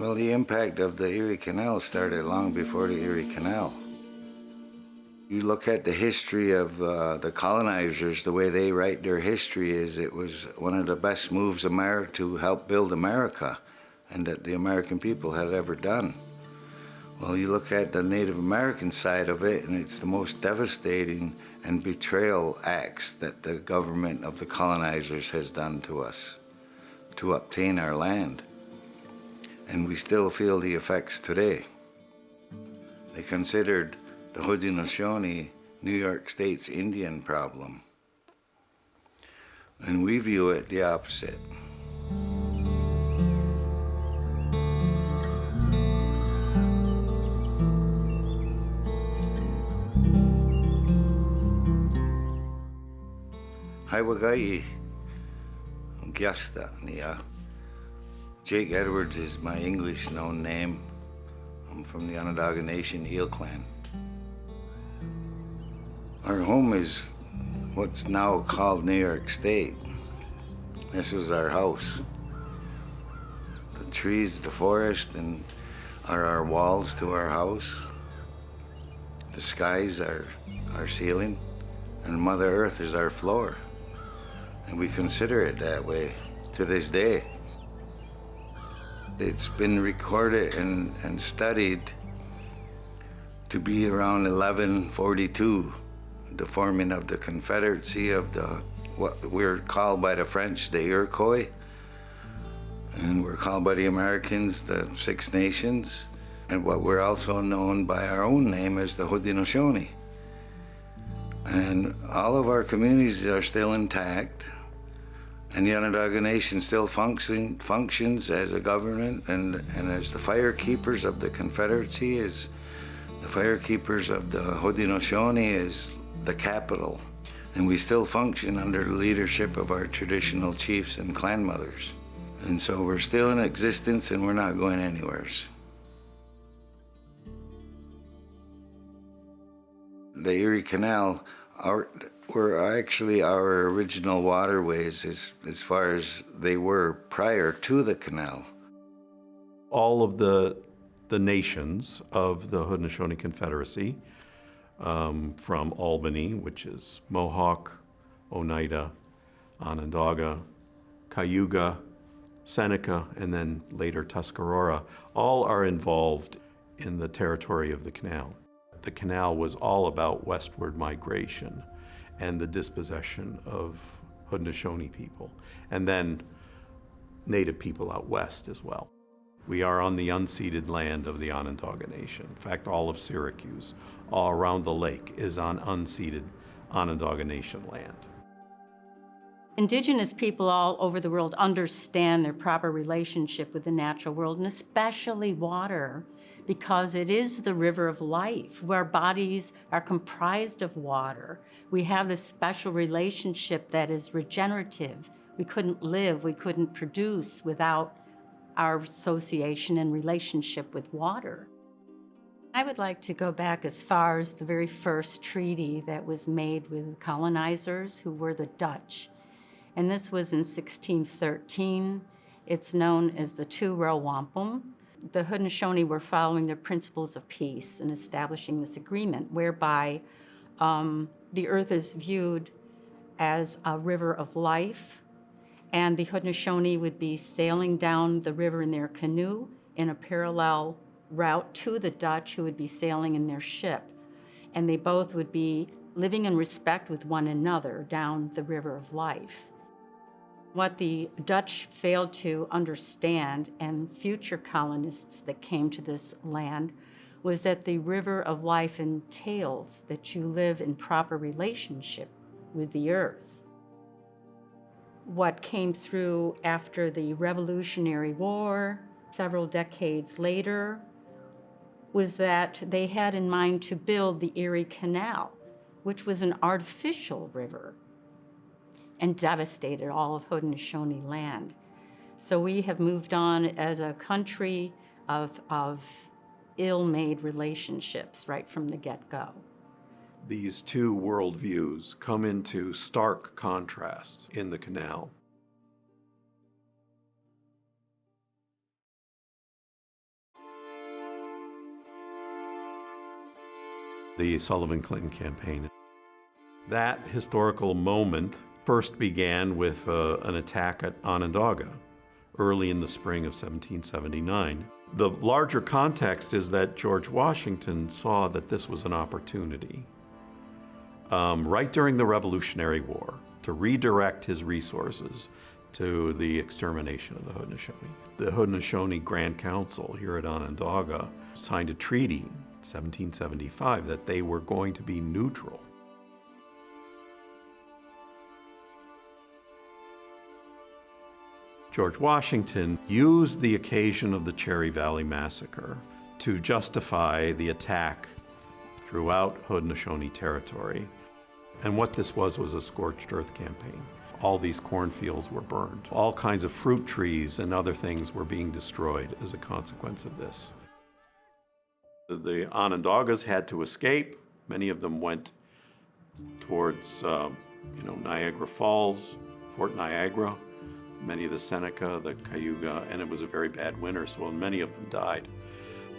Well, the impact of the Erie Canal started long before the Erie Canal. You look at the history of the colonizers, the way they write their history is it was one of the best moves to help build America and that the American people had ever done. Well, you look at the Native American side of it, and it's the most devastating and betrayal acts that the government of the colonizers has done to us to obtain our land. And we still feel the effects today. They considered the Haudenosaunee New York State's Indian problem. And we view it the opposite. Haiwagai Gyasta Nia. Jake Edwards is my English known name. I'm from the Onondaga Nation Eel Clan. Our home is what's now called New York State. This was our house. The trees, the forest, and are our walls to our house. The skies are our ceiling, and Mother Earth is our floor. And we consider it that way to this day. It's been recorded and studied to be around 1142, the forming of the Confederacy of what we're called by the French the Iroquois, and we're called by the Americans the Six Nations, and what we're also known by our own name as the Haudenosaunee. And all of our communities are still intact, and the Onondaga Nation still functions as a government and as the fire keepers of the Confederacy, as the fire keepers of the Haudenosaunee is the capital. And we still function under the leadership of our traditional chiefs and clan mothers. And so we're still in existence and we're not going anywhere. The Erie Canal were actually our original waterways as far as they were prior to the canal. All of the nations of the Haudenosaunee Confederacy, from Albany, which is Mohawk, Oneida, Onondaga, Cayuga, Seneca, and then later Tuscarora, all are involved in the territory of the canal. The canal was all about westward migration and the dispossession of Haudenosaunee people, and then Native people out west as well. We are on the unceded land of the Onondaga Nation. In fact, all of Syracuse, all around the lake, is on unceded Onondaga Nation land. Indigenous people all over the world understand their proper relationship with the natural world, and especially water, because it is the river of life. Our bodies are comprised of water. We have this special relationship that is regenerative. We couldn't live, we couldn't produce without our association and relationship with water. I would like to go back as far as the very first treaty that was made with colonizers, who were the Dutch. And this was in 1613. It's known as the Tu-Ro Wampum. The Haudenosaunee were following the principles of peace and establishing this agreement whereby the earth is viewed as a river of life, and the Haudenosaunee would be sailing down the river in their canoe in a parallel route to the Dutch, who would be sailing in their ship. And they both would be living in respect with one another down the river of life. What the Dutch failed to understand, and future colonists that came to this land, was that the river of life entails that you live in proper relationship with the earth. What came through after the Revolutionary War, several decades later, was that they had in mind to build the Erie Canal, which was an artificial river, and devastated all of Haudenosaunee land. So we have moved on as a country of ill-made relationships right from the get-go. These two worldviews come into stark contrast in the canal. the Sullivan-Clinton campaign. That historical moment first began with an attack at Onondaga early in the spring of 1779. The larger context is that George Washington saw that this was an opportunity right during the Revolutionary War to redirect his resources to the extermination of the Haudenosaunee. The Haudenosaunee Grand Council here at Onondaga signed a treaty in 1775 that they were going to be neutral. George Washington used the occasion of the Cherry Valley Massacre to justify the attack throughout Haudenosaunee territory. And what this was a scorched earth campaign. All these cornfields were burned. All kinds of fruit trees and other things were being destroyed as a consequence of this. The Onondagas had to escape. Many of them went towards Niagara Falls, Fort Niagara, many of the Seneca, the Cayuga, and it was a very bad winter, so many of them died.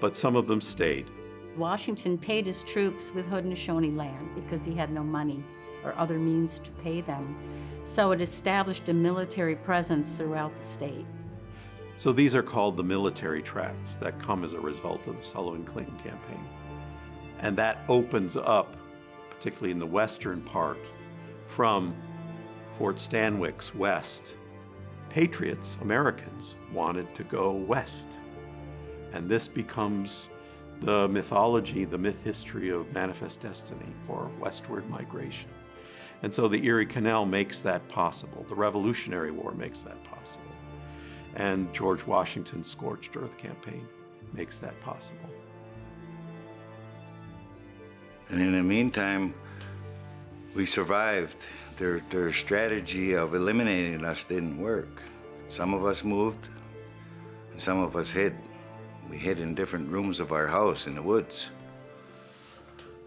But some of them stayed. Washington paid his troops with Haudenosaunee land because he had no money or other means to pay them. So it established a military presence throughout the state. So these are called the military tracts that come as a result of the Sullivan-Clinton campaign. And that opens up, particularly in the western part, from Fort Stanwix west. Patriots, Americans, wanted to go west. And this becomes the mythology, the myth history of Manifest Destiny for westward migration. And so the Erie Canal makes that possible. The Revolutionary War makes that possible. And George Washington's Scorched Earth campaign makes that possible. And in the meantime, we survived. Their strategy of eliminating us didn't work. Some of us moved, and some of us hid. We hid in different rooms of our house in the woods.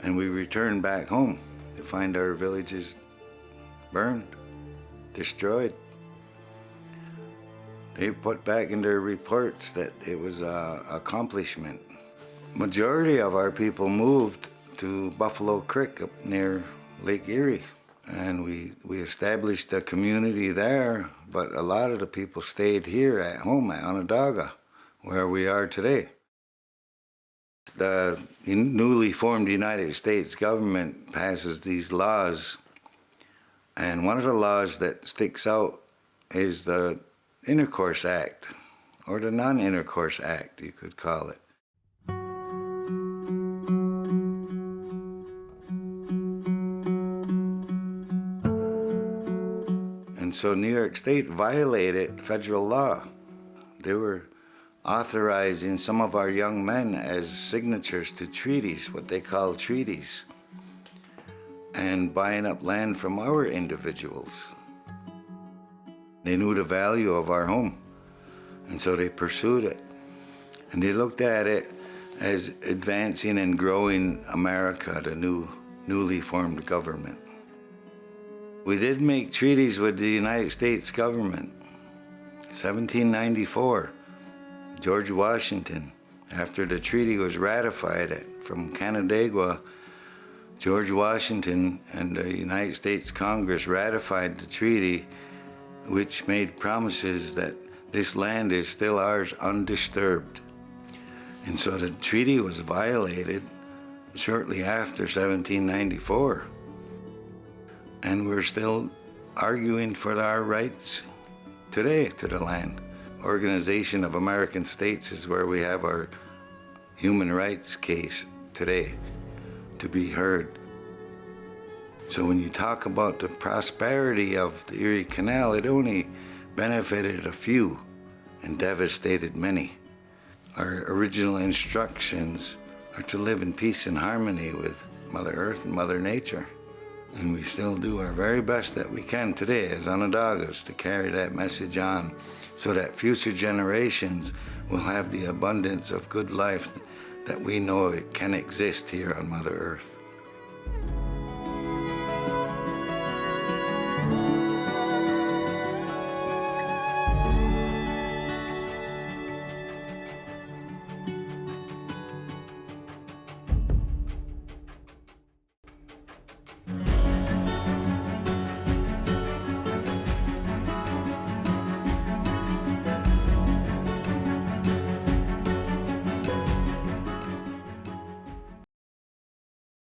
And we returned back home to find our villages burned, destroyed. They put back in their reports that it was an accomplishment. Majority of our people moved to Buffalo Creek up near Lake Erie. And we established a community there, but a lot of the people stayed here at home at Onondaga, where we are today. The newly formed United States government passes these laws, and one of the laws that sticks out is the Intercourse Act, or the Non-Intercourse Act, you could call it. And so New York State violated federal law. They were authorizing some of our young men as signatures to treaties, what they call treaties, and buying up land from our individuals. They knew the value of our home, and so they pursued it. And they looked at it as advancing and growing America, the newly formed government. We did make treaties with the United States government. 1794, George Washington, after the treaty was ratified from Canandaigua, George Washington and the United States Congress ratified the treaty, which made promises that this land is still ours undisturbed. And so the treaty was violated shortly after 1794. And we're still arguing for our rights today to the land. Organization of American States is where we have our human rights case today to be heard. So when you talk about the prosperity of the Erie Canal, it only benefited a few and devastated many. Our original instructions are to live in peace and harmony with Mother Earth and Mother Nature. And we still do our very best that we can today as Onondagas to carry that message on so that future generations will have the abundance of good life that we know it can exist here on Mother Earth.